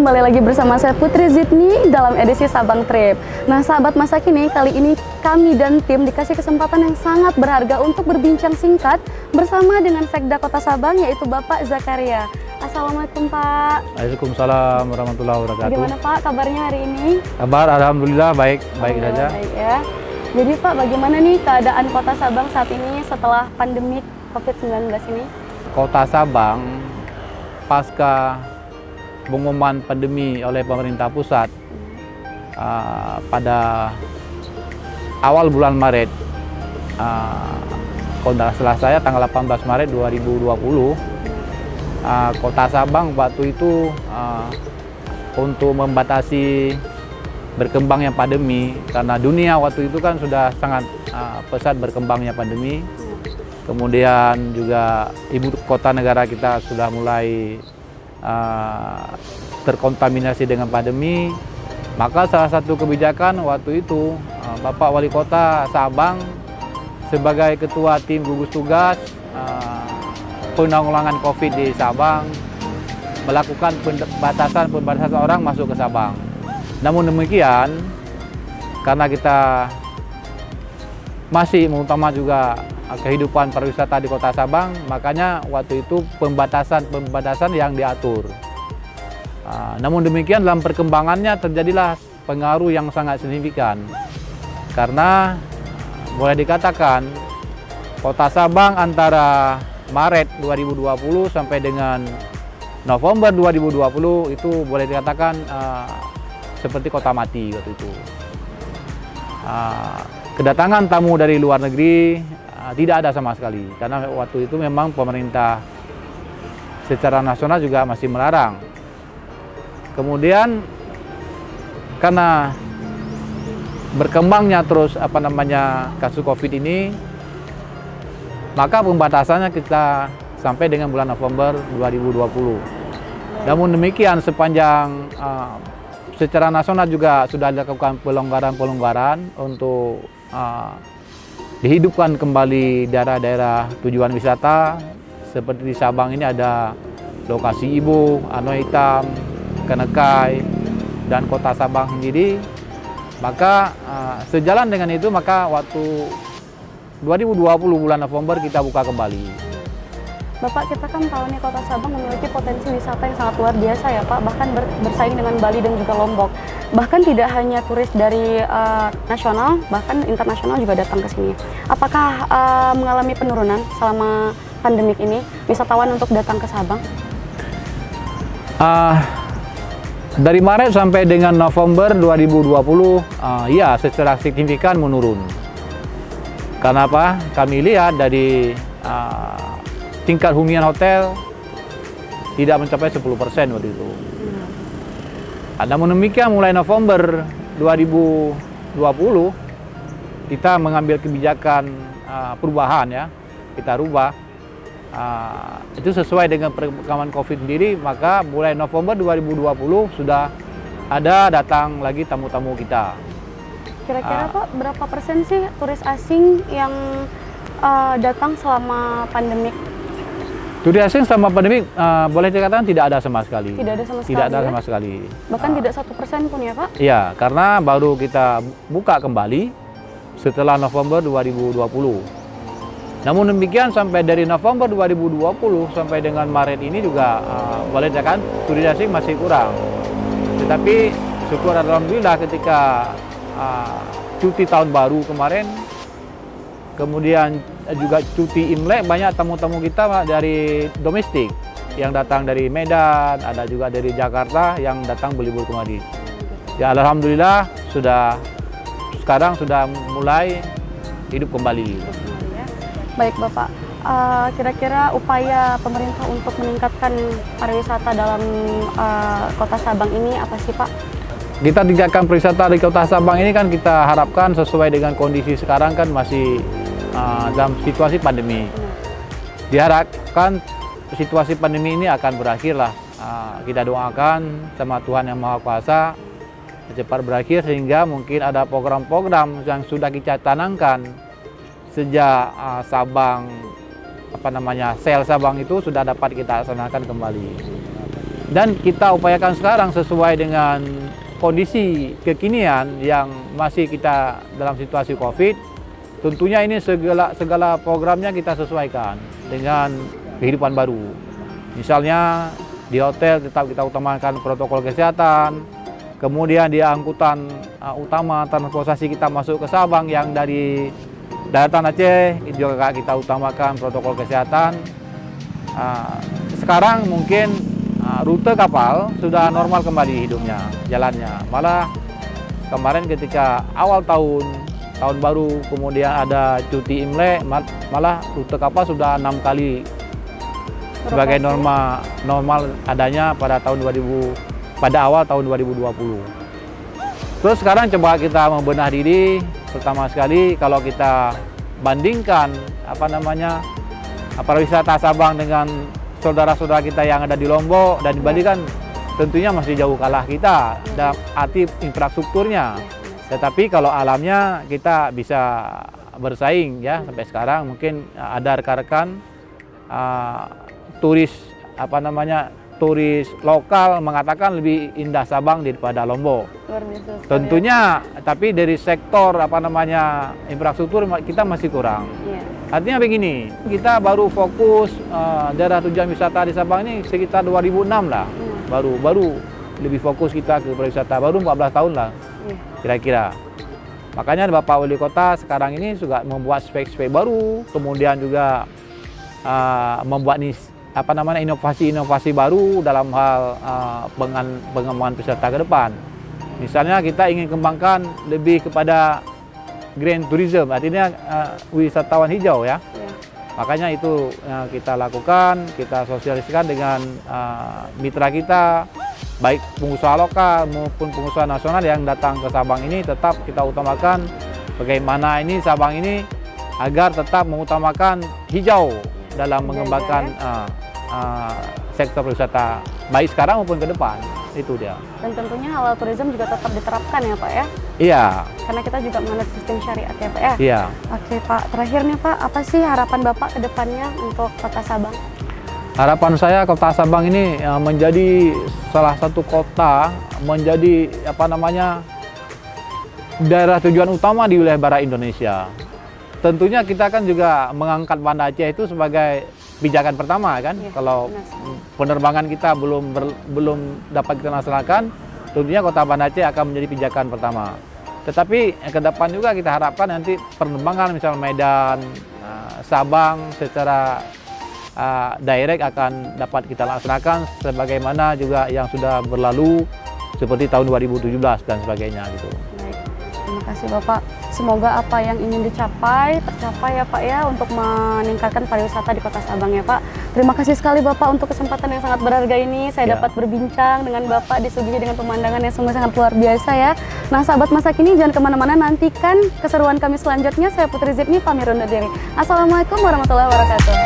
kembali lagi bersama saya Putri Zidni dalam edisi Sabang Trip. Nah sahabat masa kini, kali ini kami dan tim dikasih kesempatan yang sangat berharga untuk berbincang singkat bersama dengan Sekda Kota Sabang, yaitu Bapak Zakaria. Assalamualaikum Pak. Waalaikumsalam warahmatullahi wabarakatuh. Gimana Pak kabarnya hari ini? Kabar alhamdulillah baik saja. Baik ya. Jadi Pak, bagaimana nih keadaan Kota Sabang saat ini setelah pandemi COVID-19 ini? Kota Sabang pasca pengumuman pandemi oleh pemerintah pusat pada awal bulan Maret, kalau tidak salah saya tanggal 18 Maret 2020, Kota Sabang waktu itu untuk membatasi berkembangnya pandemi, karena dunia waktu itu kan sudah sangat pesat berkembangnya pandemi. Kemudian juga ibu kota negara kita sudah mulai terkontaminasi dengan pandemi. Maka salah satu kebijakan waktu itu Bapak Wali Kota Sabang sebagai ketua tim gugus tugas penanggulangan COVID di Sabang melakukan pembatasan orang masuk ke Sabang. Namun demikian, karena kita masih mengutama juga kehidupan pariwisata di Kota Sabang, makanya waktu itu pembatasan yang diatur. Namun demikian dalam perkembangannya terjadilah pengaruh yang sangat signifikan, karena boleh dikatakan Kota Sabang antara Maret 2020 sampai dengan November 2020 itu boleh dikatakan seperti kota mati waktu itu. Kedatangan tamu dari luar negeri tidak ada sama sekali, karena waktu itu memang pemerintah secara nasional juga masih melarang. Kemudian karena berkembangnya terus kasus COVID ini, maka pembatasannya kita sampai dengan bulan November 2020. Namun demikian sepanjang secara nasional juga sudah dilakukan pelonggaran untuk dihidupkan kembali daerah-daerah tujuan wisata. Seperti di Sabang ini ada lokasi Ibu, Anoa Hitam, Kenekai, dan Kota Sabang sendiri. Maka sejalan dengan itu, maka waktu 2020 bulan November kita buka kembali. Bapak, kita kan tahu nih Kota Sabang memiliki potensi wisata yang sangat luar biasa ya Pak, bahkan bersaing dengan Bali dan juga Lombok. Bahkan tidak hanya turis dari nasional, bahkan internasional juga datang ke sini. Apakah mengalami penurunan selama pandemik ini wisatawan untuk datang ke Sabang? Dari Maret sampai dengan November 2020, ya secara signifikan menurun. Karena apa? Kami lihat dari tingkat hunian hotel tidak mencapai 10% waktu itu. Namun demikian mulai November 2020 kita mengambil kebijakan perubahan ya, kita rubah. Itu sesuai dengan perkembangan COVID sendiri, maka mulai November 2020 sudah ada datang lagi tamu-tamu kita. Kira-kira Pak, berapa persen sih turis asing yang datang selama pandemik? Turis asing selama pandemi boleh dikatakan tidak ada sama sekali. Tidak ada sama sekali. Tidak ada sama sekali. Bahkan tidak 1% pun ya Pak? Iya, karena baru kita buka kembali setelah November 2020. Namun demikian sampai dari November 2020 sampai dengan Maret ini juga boleh dikatakan turis asing masih kurang. Tetapi syukur alhamdulillah ketika cuti tahun baru kemarin, kemudian juga cuti Imlek, banyak tamu-tamu kita dari domestik yang datang dari Medan, ada juga dari Jakarta yang datang berlibur kemari. Ya alhamdulillah sekarang sudah mulai hidup kembali. Baik Bapak, kira-kira upaya pemerintah untuk meningkatkan pariwisata dalam Kota Sabang ini apa sih Pak? Kita tingkatkan pariwisata di Kota Sabang ini kan kita harapkan sesuai dengan kondisi sekarang kan masih dalam situasi pandemi. Diharapkan situasi pandemi ini akan berakhir lah. Kita doakan sama Tuhan Yang Maha Kuasa cepat berakhir, sehingga mungkin ada program-program yang sudah kita tanamkan sejak Sabang, sel Sabang itu sudah dapat kita laksanakan kembali. Dan kita upayakan sekarang sesuai dengan kondisi kekinian yang masih kita dalam situasi COVID. Tentunya ini segala programnya kita sesuaikan dengan kehidupan baru. Misalnya di hotel tetap kita utamakan protokol kesehatan. Kemudian di angkutan utama transportasi kita masuk ke Sabang yang dari daratan Aceh juga kita utamakan protokol kesehatan. Sekarang mungkin rute kapal sudah normal kembali hidupnya, jalannya. Malah kemarin ketika awal tahun baru, kemudian ada cuti Imlek, malah rute kapal sudah 6 kali sebagai normal adanya pada awal tahun 2020. Terus sekarang coba kita membenah diri. Pertama sekali kalau kita bandingkan pariwisata Sabang dengan saudara-saudara kita yang ada di Lombok dan di Bali, kan tentunya masih jauh kalah kita dalam arti infrastrukturnya. Tetapi kalau alamnya kita bisa bersaing ya. Sampai sekarang mungkin ada rekan-rekan turis turis lokal mengatakan lebih indah Sabang daripada Lombok. Tentunya, tapi dari sektor infrastruktur kita masih kurang. Artinya begini, kita baru fokus daerah tujuan wisata di Sabang ini sekitar 2006 lah. Baru lebih fokus kita ke pariwisata, baru 14 tahun lah kira-kira. Makanya Bapak Wali Kota sekarang ini juga membuat spek-spek baru, kemudian juga membuat inovasi-inovasi baru dalam hal pengembangan wisata ke depan. Misalnya kita ingin kembangkan lebih kepada green tourism, artinya wisatawan hijau ya. Makanya itu kita lakukan, kita sosialisasikan dengan mitra kita, baik pengusaha lokal maupun pengusaha nasional yang datang ke Sabang ini. Tetap kita utamakan bagaimana ini Sabang ini agar tetap mengutamakan hijau dalam mengembangkan sektor wisata baik sekarang maupun ke depan. Itu dia. Dan tentunya halal tourism juga tetap diterapkan ya Pak ya? Iya. Karena kita juga menganut sistem syariat ya Pak ya? Iya. Oke Pak, terakhir nih Pak, apa sih harapan Bapak ke depannya untuk Kota Sabang? Harapan saya Kota Sabang ini menjadi salah satu kota, menjadi daerah tujuan utama di wilayah barat Indonesia. Tentunya kita kan juga mengangkat Banda Aceh itu sebagai pijakan pertama kan. Kalau penerbangan kita belum dapat kita laksanakan, tentunya Kota Banda Aceh akan menjadi pijakan pertama. Tetapi ke depan juga kita harapkan nanti penerbangan misalnya Medan, Sabang secara direct akan dapat kita laksanakan sebagaimana juga yang sudah berlalu seperti tahun 2017 dan sebagainya gitu. Baik. Terima kasih Bapak. Semoga apa yang ingin dicapai tercapai ya Pak ya, untuk meningkatkan pariwisata di Kota Sabang ya Pak. Terima kasih sekali Bapak untuk kesempatan yang sangat berharga ini. Saya dapat berbincang dengan Bapak, disuguhi dengan pemandangan yang sungguh sangat luar biasa ya. Nah sahabat masa kini jangan kemana-mana, nantikan keseruan kami selanjutnya. Saya Putri Zidni pamit undur diri. Assalamualaikum warahmatullahi wabarakatuh.